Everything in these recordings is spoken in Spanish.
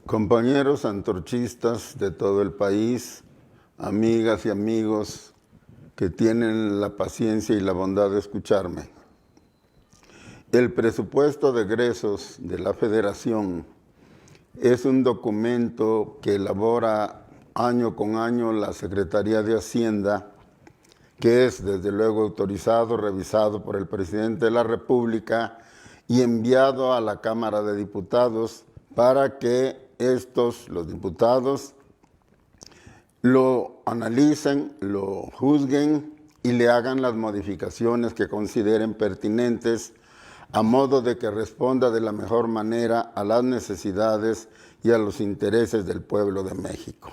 Compañeros antorchistas de todo el país, amigas y amigos que tienen la paciencia y la bondad de escucharme. El presupuesto de egresos de la Federación es un documento que elabora año con año la Secretaría de Hacienda, que es desde luego autorizado, revisado por el Presidente de la República y enviado a la Cámara de Diputados para que los diputados, lo analicen, lo juzguen y le hagan las modificaciones que consideren pertinentes a modo de que responda de la mejor manera a las necesidades y a los intereses del pueblo de México.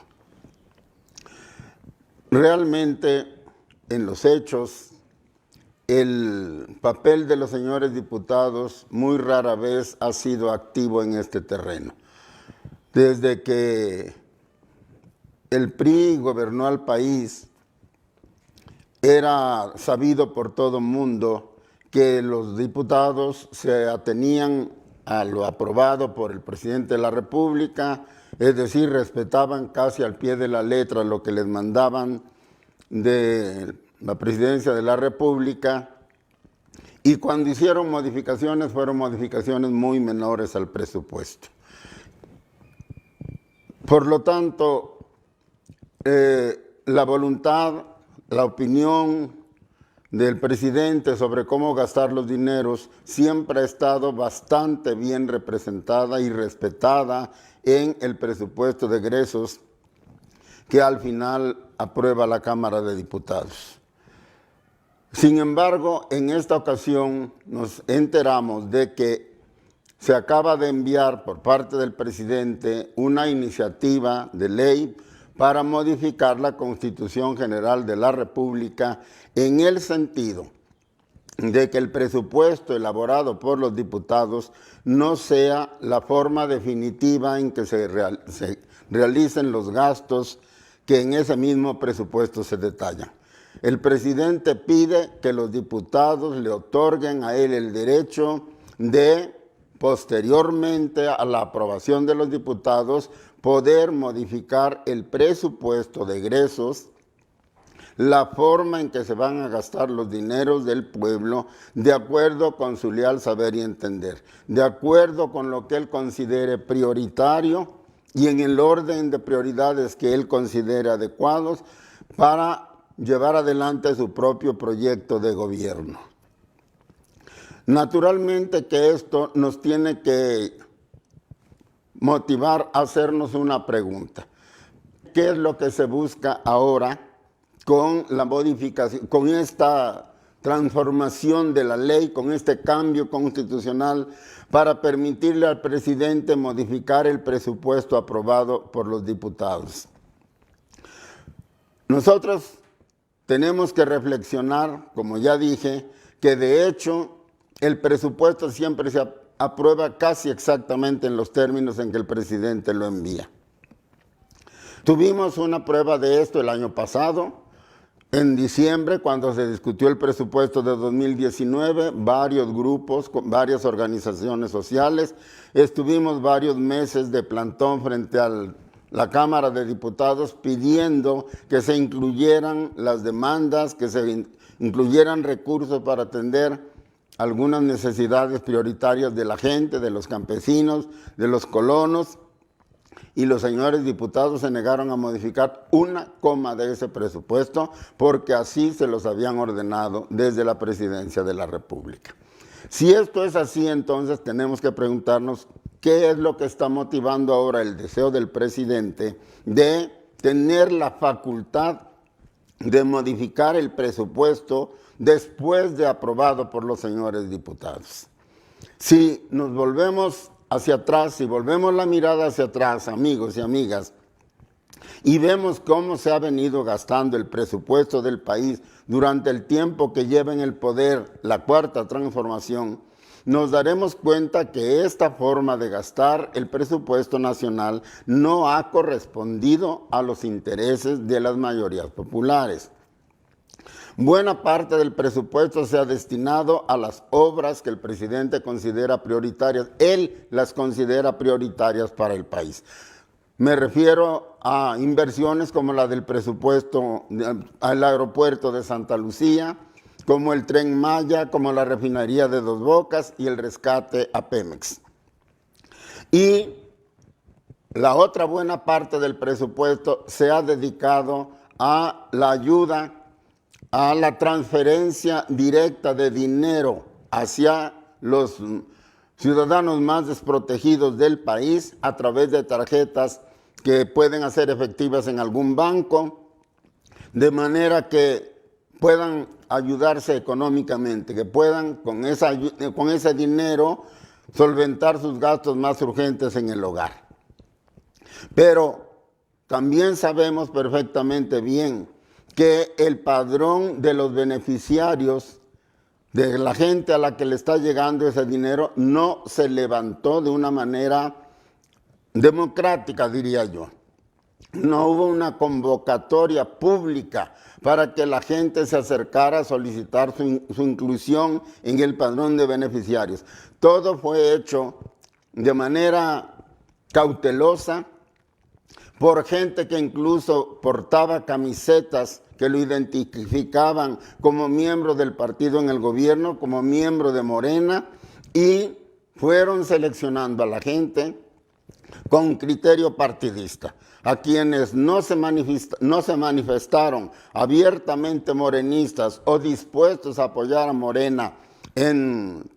Realmente, en los hechos, el papel de los señores diputados muy rara vez ha sido activo en este terreno. Desde que el PRI gobernó al país, era sabido por todo el mundo que los diputados se atenían a lo aprobado por el presidente de la República, es decir, respetaban casi al pie de la letra lo que les mandaban de la presidencia de la República, y cuando hicieron modificaciones, fueron modificaciones muy menores al presupuesto. Por lo tanto, la voluntad, la opinión del presidente sobre cómo gastar los dineros siempre ha estado bastante bien representada y respetada en el presupuesto de egresos que al final aprueba la Cámara de Diputados. Sin embargo, en esta ocasión nos enteramos de que se acaba de enviar por parte del presidente una iniciativa de ley para modificar la Constitución General de la República en el sentido de que el presupuesto elaborado por los diputados no sea la forma definitiva en que se realicen los gastos que en ese mismo presupuesto se detallan. El presidente pide que los diputados le otorguen a él el derecho de, posteriormente a la aprobación de los diputados, poder modificar el presupuesto de egresos, la forma en que se van a gastar los dineros del pueblo, de acuerdo con su leal saber y entender, de acuerdo con lo que él considere prioritario y en el orden de prioridades que él considere adecuados para llevar adelante su propio proyecto de gobierno. Naturalmente que esto nos tiene que motivar a hacernos una pregunta. ¿Qué es lo que se busca ahora con la modificación, con esta transformación de la ley, con este cambio constitucional para permitirle al presidente modificar el presupuesto aprobado por los diputados? Nosotros tenemos que reflexionar, como ya dije, que de hecho el presupuesto siempre se aprueba casi exactamente en los términos en que el presidente lo envía. Tuvimos una prueba de esto el año pasado, en diciembre, cuando se discutió el presupuesto de 2019, varios grupos, varias organizaciones sociales, estuvimos varios meses de plantón frente a la Cámara de Diputados pidiendo que se incluyeran las demandas, que se incluyeran recursos para atender algunas necesidades prioritarias de la gente, de los campesinos, de los colonos, y los señores diputados se negaron a modificar una coma de ese presupuesto porque así se los habían ordenado desde la Presidencia de la República. Si esto es así, entonces tenemos que preguntarnos qué es lo que está motivando ahora el deseo del presidente de tener la facultad de modificar el presupuesto después de aprobado por los señores diputados. Si nos volvemos hacia atrás, si volvemos la mirada hacia atrás, amigos y amigas, y vemos cómo se ha venido gastando el presupuesto del país durante el tiempo que lleva en el poder la Cuarta Transformación, nos daremos cuenta que esta forma de gastar el presupuesto nacional no ha correspondido a los intereses de las mayorías populares. Buena parte del presupuesto se ha destinado a las obras que el presidente considera prioritarias. Él las considera prioritarias para el país. Me refiero a inversiones como la del presupuesto al aeropuerto de Santa Lucía, como el Tren Maya, como la refinería de Dos Bocas y el rescate a Pemex. Y la otra buena parte del presupuesto se ha dedicado a la ayuda, a la transferencia directa de dinero hacia los ciudadanos más desprotegidos del país a través de tarjetas que pueden hacer efectivas en algún banco, de manera que puedan ayudarse económicamente, que puedan con ese dinero solventar sus gastos más urgentes en el hogar. Pero también sabemos perfectamente bien que el padrón de los beneficiarios, de la gente a la que le está llegando ese dinero, no se levantó de una manera democrática, diría yo. No hubo una convocatoria pública para que la gente se acercara a solicitar su inclusión en el padrón de beneficiarios. Todo fue hecho de manera cautelosa por gente que incluso portaba camisetas que lo identificaban como miembro del partido en el gobierno, como miembro de Morena, y fueron seleccionando a la gente con criterio partidista. A quienes no se manifestaron abiertamente morenistas o dispuestos a apoyar a Morena en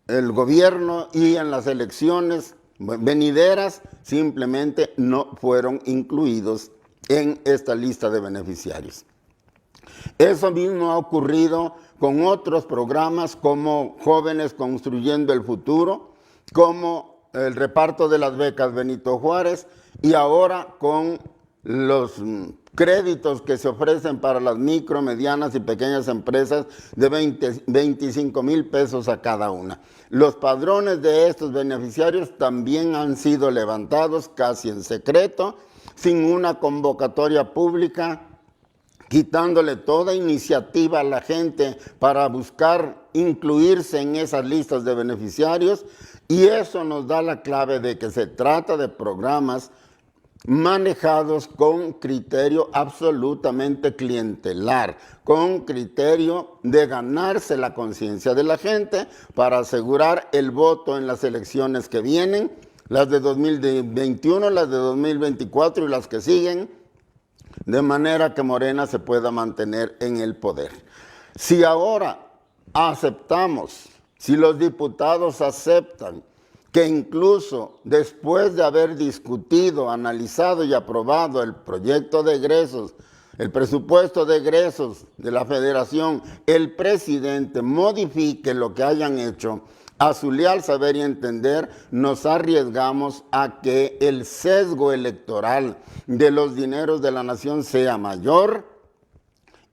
el gobierno y en las elecciones venideras, simplemente no fueron incluidos en esta lista de beneficiarios. Eso mismo ha ocurrido con otros programas como Jóvenes Construyendo el Futuro, como el reparto de las becas Benito Juárez y ahora con los créditos que se ofrecen para las micro, medianas y pequeñas empresas de 25,000 pesos a cada una. Los padrones de estos beneficiarios también han sido levantados casi en secreto, sin una convocatoria pública, quitándole toda iniciativa a la gente para buscar incluirse en esas listas de beneficiarios, y eso nos da la clave de que se trata de programas manejados con criterio absolutamente clientelar, con criterio de ganarse la conciencia de la gente para asegurar el voto en las elecciones que vienen, las de 2021, las de 2024 y las que siguen, de manera que Morena se pueda mantener en el poder. Si ahora aceptamos, si los diputados aceptan que incluso después de haber discutido, analizado y aprobado el proyecto de egresos, el presupuesto de egresos de la Federación, el presidente modifique lo que hayan hecho, a su leal saber y entender, nos arriesgamos a que el sesgo electoral de los dineros de la nación sea mayor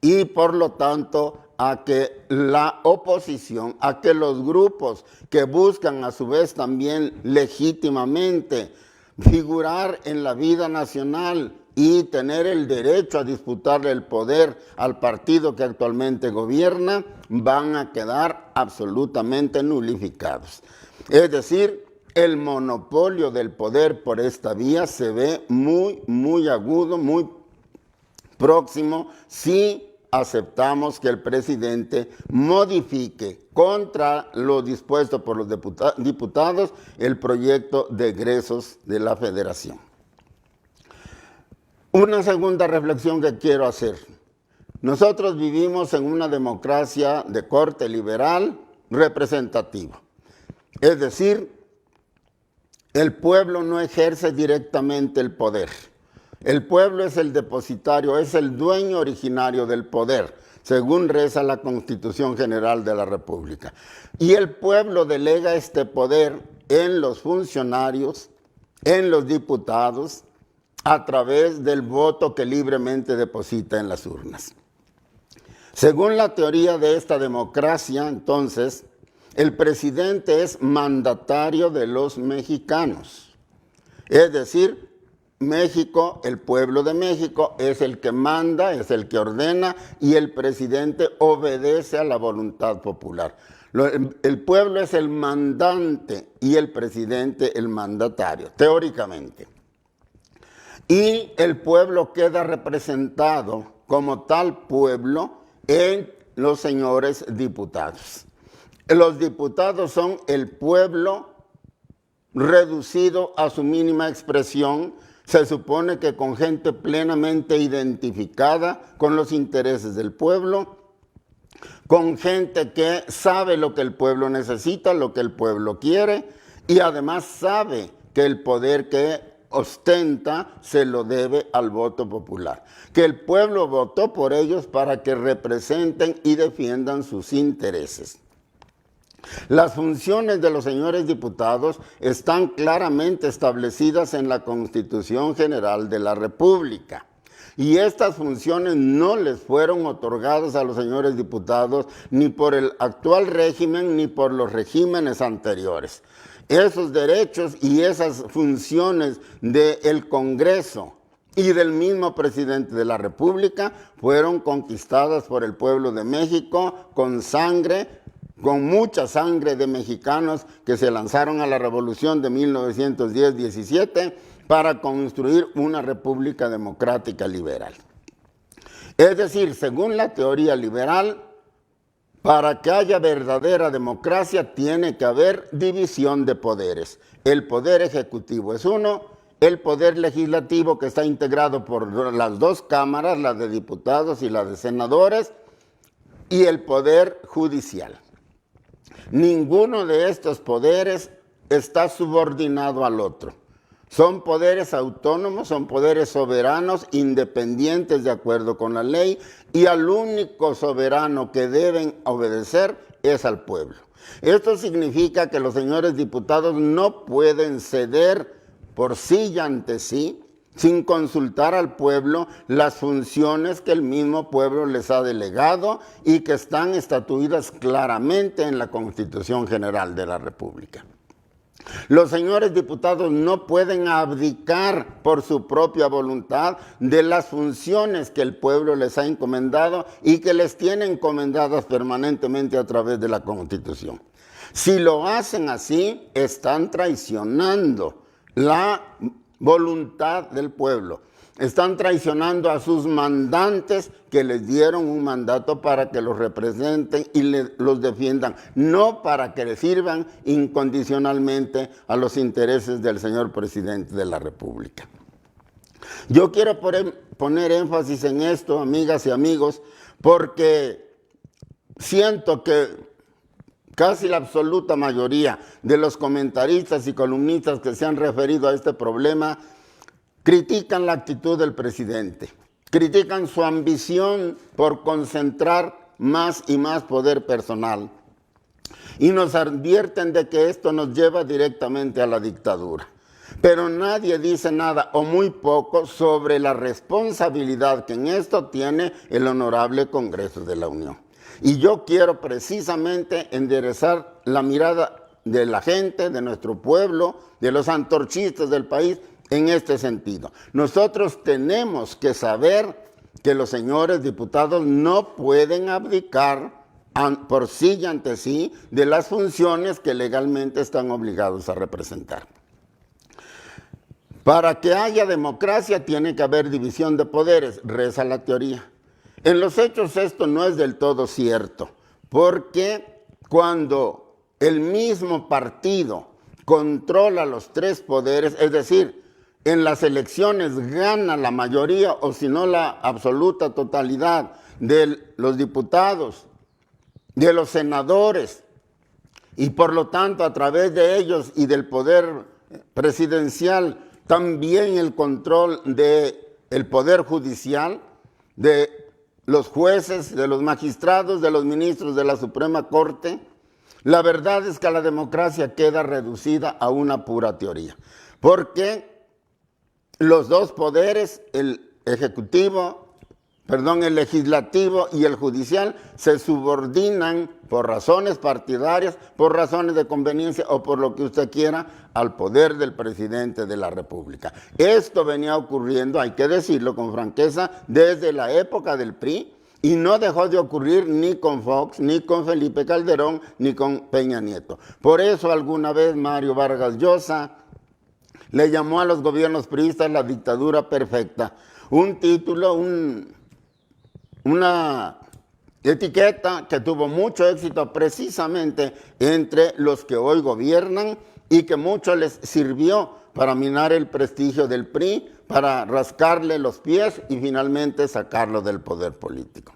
y por lo tanto a que la oposición, a que los grupos que buscan a su vez también legítimamente figurar en la vida nacional y tener el derecho a disputarle el poder al partido que actualmente gobierna, van a quedar absolutamente nulificados. Es decir, el monopolio del poder por esta vía se ve muy agudo, muy próximo, si aceptamos que el presidente modifique contra lo dispuesto por los diputados el proyecto de egresos de la Federación. Una segunda reflexión que quiero hacer. Nosotros vivimos en una democracia de corte liberal representativa. Es decir, el pueblo no ejerce directamente el poder. El pueblo es el depositario, es el dueño originario del poder, según reza la Constitución General de la República. Y el pueblo delega este poder en los funcionarios, en los diputados, a través del voto que libremente deposita en las urnas. Según la teoría de esta democracia, entonces, el presidente es mandatario de los mexicanos. Es decir, México, el pueblo de México, es el que manda, es el que ordena y el presidente obedece a la voluntad popular. El pueblo es el mandante y el presidente el mandatario, teóricamente. Y el pueblo queda representado como tal pueblo en los señores diputados. Los diputados son el pueblo reducido a su mínima expresión. Se supone que con gente plenamente identificada con los intereses del pueblo, con gente que sabe lo que el pueblo necesita, lo que el pueblo quiere, y además sabe que el poder que ostenta se lo debe al voto popular, que el pueblo votó por ellos para que representen y defiendan sus intereses. Las funciones de los señores diputados están claramente establecidas en la Constitución General de la República. Y estas funciones no les fueron otorgadas a los señores diputados ni por el actual régimen ni por los regímenes anteriores. Esos derechos y esas funciones del Congreso y del mismo presidente de la República fueron conquistadas por el pueblo de México con sangre, con mucha sangre de mexicanos que se lanzaron a la revolución de 1910-17 para construir una república democrática liberal. Es decir, según la teoría liberal, para que haya verdadera democracia tiene que haber división de poderes. El poder ejecutivo es uno, el poder legislativo que está integrado por las dos cámaras, la de diputados y la de senadores, y el poder judicial. Ninguno de estos poderes está subordinado al otro. Son poderes autónomos, son poderes soberanos, independientes de acuerdo con la ley, y al único soberano que deben obedecer es al pueblo. Esto significa que los señores diputados no pueden ceder por sí y ante sí, sin consultar al pueblo, las funciones que el mismo pueblo les ha delegado y que están estatuidas claramente en la Constitución General de la República. Los señores diputados no pueden abdicar por su propia voluntad de las funciones que el pueblo les ha encomendado y que les tiene encomendadas permanentemente a través de la Constitución. Si lo hacen así, están traicionando la voluntad del pueblo. Están traicionando a sus mandantes que les dieron un mandato para que los representen y los defiendan, no para que les sirvan incondicionalmente a los intereses del señor presidente de la República. Yo quiero poner énfasis en esto, amigas y amigos, porque siento que casi la absoluta mayoría de los comentaristas y columnistas que se han referido a este problema critican la actitud del presidente, critican su ambición por concentrar más y más poder personal y nos advierten de que esto nos lleva directamente a la dictadura. Pero nadie dice nada o muy poco sobre la responsabilidad que en esto tiene el honorable Congreso de la Unión. Y yo quiero precisamente enderezar la mirada de la gente, de nuestro pueblo, de los antorchistas del país, en este sentido. Nosotros tenemos que saber que los señores diputados no pueden abdicar por sí y ante sí de las funciones que legalmente están obligados a representar. Para que haya democracia tiene que haber división de poderes, reza la teoría. En los hechos esto no es del todo cierto, porque cuando el mismo partido controla los tres poderes, es decir, en las elecciones gana la mayoría o si no la absoluta totalidad de los diputados, de los senadores, y por lo tanto a través de ellos y del poder presidencial también el control del poder judicial, de los jueces, de los magistrados, de los ministros de la Suprema Corte. La verdad es que la democracia queda reducida a una pura teoría, porque los dos poderes, el ejecutivo el legislativo y el judicial se subordinan por razones partidarias, por razones de conveniencia o por lo que usted quiera al poder del presidente de la República. Esto venía ocurriendo, hay que decirlo con franqueza, desde la época del PRI y no dejó de ocurrir ni con Fox, ni con Felipe Calderón, ni con Peña Nieto. Por eso alguna vez Mario Vargas Llosa le llamó a los gobiernos priistas la dictadura perfecta. Un título, una etiqueta que tuvo mucho éxito precisamente entre los que hoy gobiernan y que mucho les sirvió para minar el prestigio del PRI, para rascarle los pies y finalmente sacarlo del poder político.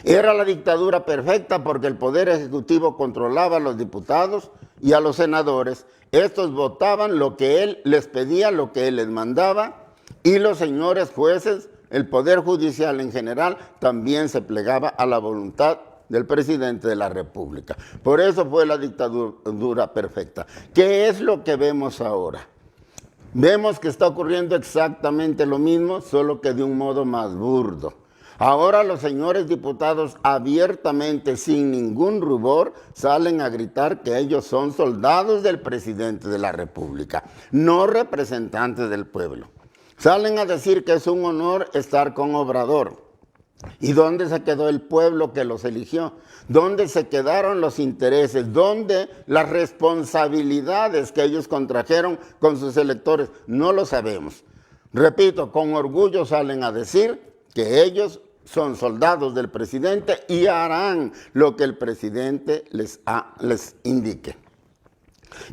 Era la dictadura perfecta porque el Poder Ejecutivo controlaba a los diputados y a los senadores. Estos votaban lo que él les pedía, lo que él les mandaba, y los señores jueces, el Poder Judicial en general, también se plegaba a la voluntad del presidente de la República. Por eso fue la dictadura perfecta. ¿Qué es lo que vemos ahora? Vemos que está ocurriendo exactamente lo mismo, solo que de un modo más burdo. Ahora los señores diputados abiertamente, sin ningún rubor, salen a gritar que ellos son soldados del presidente de la República, no representantes del pueblo. Salen a decir que es un honor estar con Obrador. ¿Y dónde se quedó el pueblo que los eligió? ¿Dónde se quedaron los intereses? ¿Dónde las responsabilidades que ellos contrajeron con sus electores? No lo sabemos. Repito, con orgullo salen a decir que ellos son soldados del presidente y harán lo que el presidente les indique.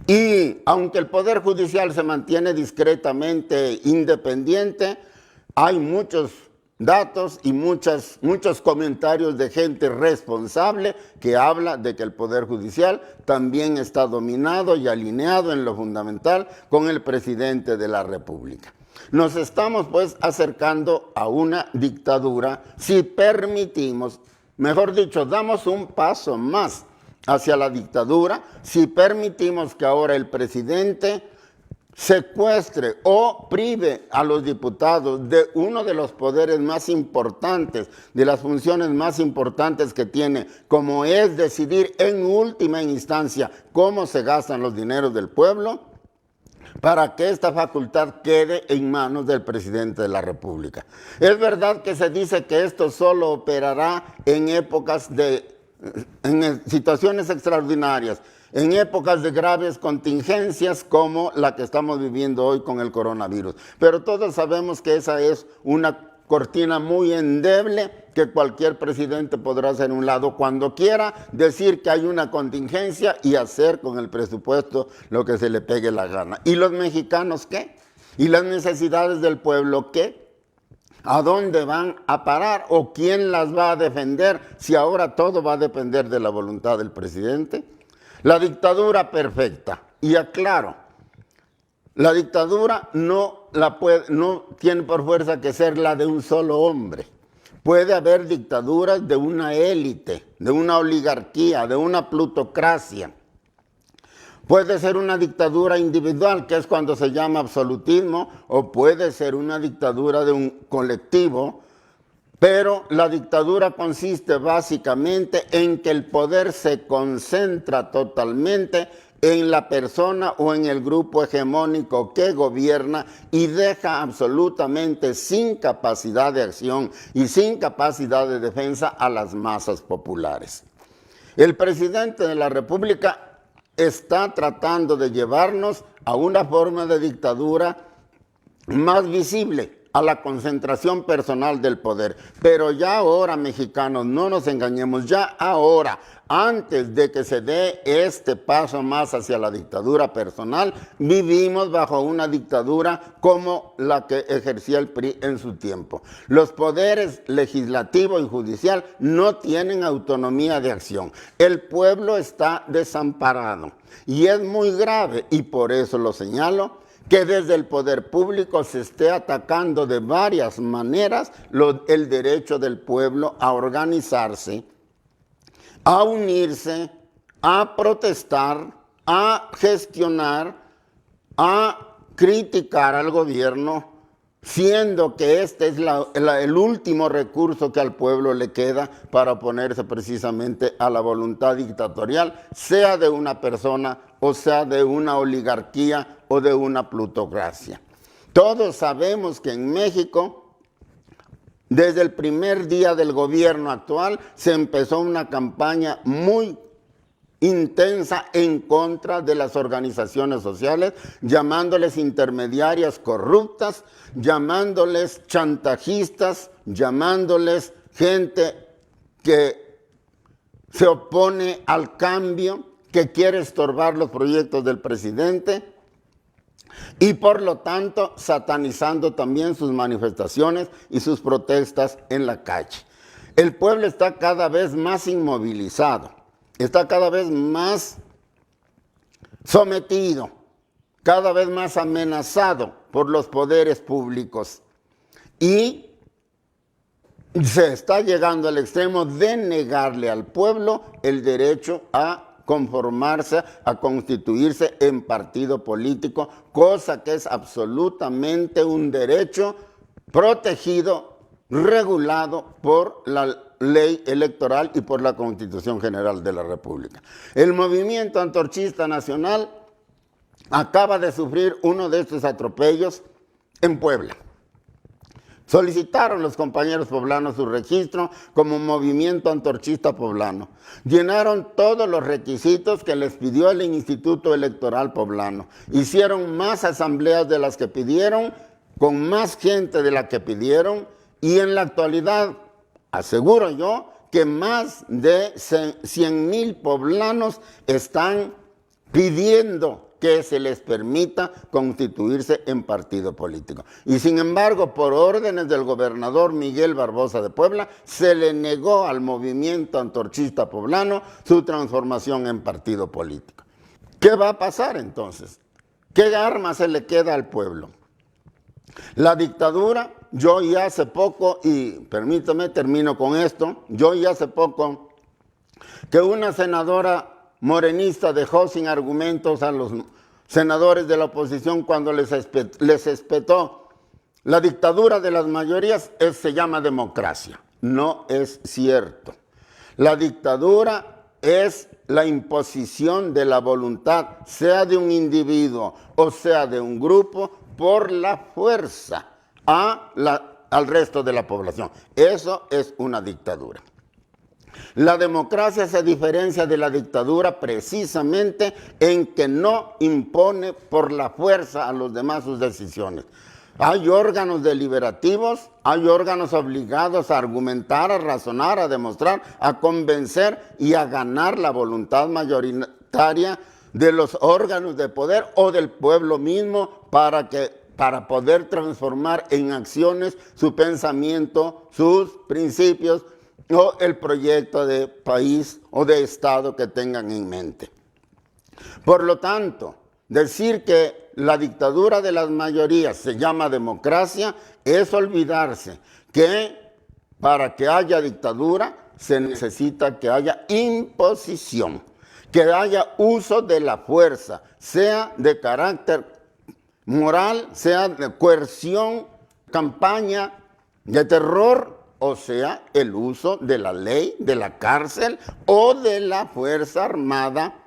Y aunque el Poder Judicial se mantiene discretamente independiente, hay muchos datos y muchos comentarios de gente responsable que habla de que el Poder Judicial también está dominado y alineado en lo fundamental con el presidente de la República. Nos estamos pues acercando a una dictadura si permitimos, mejor dicho, damos un paso más hacia la dictadura si permitimos que ahora el presidente secuestre o prive a los diputados de uno de los poderes más importantes, de las funciones más importantes que tiene, como es decidir en última instancia cómo se gastan los dineros del pueblo, para que esta facultad quede en manos del presidente de la República. Es verdad que se dice que esto solo operará en situaciones extraordinarias, en épocas de graves contingencias como la que estamos viviendo hoy con el coronavirus. Pero todos sabemos que esa es una cortina muy endeble que cualquier presidente podrá hacer a un lado cuando quiera, decir que hay una contingencia y hacer con el presupuesto lo que se le pegue la gana. ¿Y los mexicanos qué? ¿Y las necesidades del pueblo qué? ¿A dónde van a parar o quién las va a defender si ahora todo va a depender de la voluntad del presidente? La dictadura perfecta. Y aclaro, la dictadura no tiene por fuerza que ser la de un solo hombre. Puede haber dictaduras de una élite, de una oligarquía, de una plutocracia. Puede ser una dictadura individual, que es cuando se llama absolutismo, o puede ser una dictadura de un colectivo, pero la dictadura consiste básicamente en que el poder se concentra totalmente en la persona o en el grupo hegemónico que gobierna y deja absolutamente sin capacidad de acción y sin capacidad de defensa a las masas populares. El presidente de la República está tratando de llevarnos a una forma de dictadura más visible, a la concentración personal del poder. Pero ya ahora, mexicanos, no nos engañemos, ya ahora, antes de que se dé este paso más hacia la dictadura personal, vivimos bajo una dictadura como la que ejercía el PRI en su tiempo. Los poderes legislativo y judicial no tienen autonomía de acción. El pueblo está desamparado y es muy grave, y por eso lo señalo, que desde el poder público se esté atacando de varias maneras el derecho del pueblo a organizarse, a unirse, a protestar, a gestionar, a criticar al gobierno, siendo que este es el último recurso que al pueblo le queda para oponerse precisamente a la voluntad dictatorial, sea de una persona o sea de una oligarquía o de una plutocracia. Todos sabemos que en México, desde el primer día del gobierno actual, se empezó una campaña muy intensa en contra de las organizaciones sociales, llamándoles intermediarias corruptas, llamándoles chantajistas, llamándoles gente que se opone al cambio, que quiere estorbar los proyectos del presidente y por lo tanto satanizando también sus manifestaciones y sus protestas en la calle. El pueblo está cada vez más inmovilizado, está cada vez más sometido, cada vez más amenazado por los poderes públicos y se está llegando al extremo de negarle al pueblo el derecho a conformarse, a constituirse en partido político, cosa que es absolutamente un derecho protegido, regulado por la ley electoral y por la Constitución General de la República. El movimiento antorchista nacional acaba de sufrir uno de estos atropellos en Puebla. Solicitaron los compañeros poblanos su registro como movimiento antorchista poblano. Llenaron todos los requisitos que les pidió el Instituto Electoral Poblano. Hicieron más asambleas de las que pidieron, con más gente de la que pidieron, y en la actualidad, aseguro yo, que más de 100,000 poblanos están pidiendo que se les permita constituirse en partido político. Y sin embargo, por órdenes del gobernador Miguel Barbosa de Puebla, se le negó al movimiento antorchista poblano su transformación en partido político. ¿Qué va a pasar entonces? ¿Qué arma se le queda al pueblo? La dictadura, yo oí hace poco, y permítame, termino con esto, yo oí hace poco que una senadora morenista dejó sin argumentos a los senadores de la oposición cuando les espetó. La dictadura de las mayorías se llama democracia. No es cierto. La dictadura es la imposición de la voluntad, sea de un individuo o sea de un grupo, por la fuerza al resto de la población. Eso es una dictadura. La democracia se diferencia de la dictadura precisamente en que no impone por la fuerza a los demás sus decisiones. Hay órganos deliberativos, hay órganos obligados a argumentar, a razonar, a demostrar, a convencer y a ganar la voluntad mayoritaria de los órganos de poder o del pueblo mismo para poder transformar en acciones su pensamiento, sus principios, o el proyecto de país o de Estado que tengan en mente. Por lo tanto, decir que la dictadura de las mayorías se llama democracia es olvidarse que para que haya dictadura se necesita que haya imposición, que haya uso de la fuerza, sea de carácter moral, sea de coerción, campaña de terror, o sea, el uso de la ley, de la cárcel o de la fuerza armada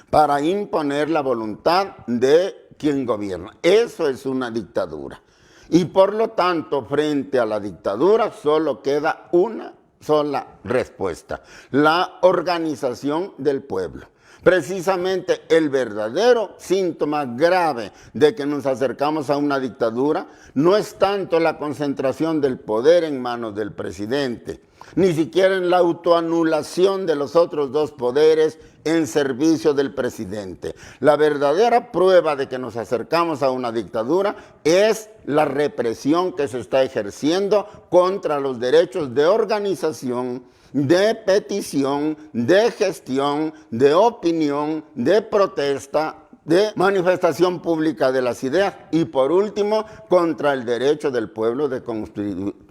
para imponer la voluntad de quien gobierna. Eso es una dictadura. Y por lo tanto, frente a la dictadura solo queda una sola respuesta: la organización del pueblo. Precisamente el verdadero síntoma grave de que nos acercamos a una dictadura no es tanto la concentración del poder en manos del presidente, ni siquiera en la autoanulación de los otros dos poderes en servicio del presidente. La verdadera prueba de que nos acercamos a una dictadura es la represión que se está ejerciendo contra los derechos de organización, de petición, de gestión, de opinión, de protesta, de manifestación pública de las ideas y por último contra el derecho del pueblo de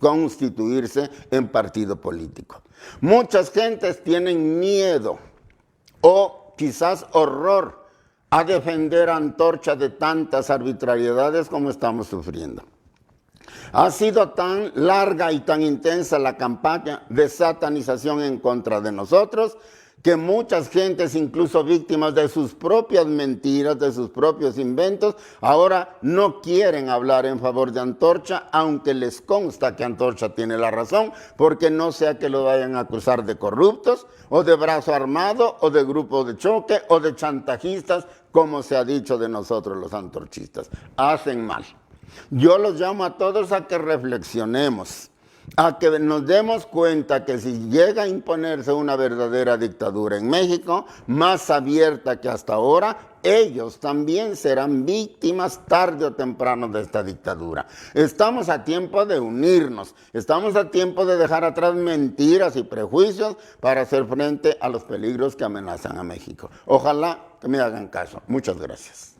constituirse en partido político. Muchas gentes tienen miedo o quizás horror a defender antorcha de tantas arbitrariedades como estamos sufriendo. Ha sido tan larga y tan intensa la campaña de satanización en contra de nosotros que muchas gentes, incluso víctimas de sus propias mentiras, de sus propios inventos, ahora no quieren hablar en favor de Antorcha, aunque les consta que Antorcha tiene la razón, porque no sea que lo vayan a acusar de corruptos, o de brazo armado, o de grupo de choque, o de chantajistas, como se ha dicho de nosotros los antorchistas. Hacen mal. Yo los llamo a todos a que reflexionemos, a que nos demos cuenta que si llega a imponerse una verdadera dictadura en México, más abierta que hasta ahora, ellos también serán víctimas tarde o temprano de esta dictadura. Estamos a tiempo de unirnos, estamos a tiempo de dejar atrás mentiras y prejuicios para hacer frente a los peligros que amenazan a México. Ojalá que me hagan caso. Muchas gracias.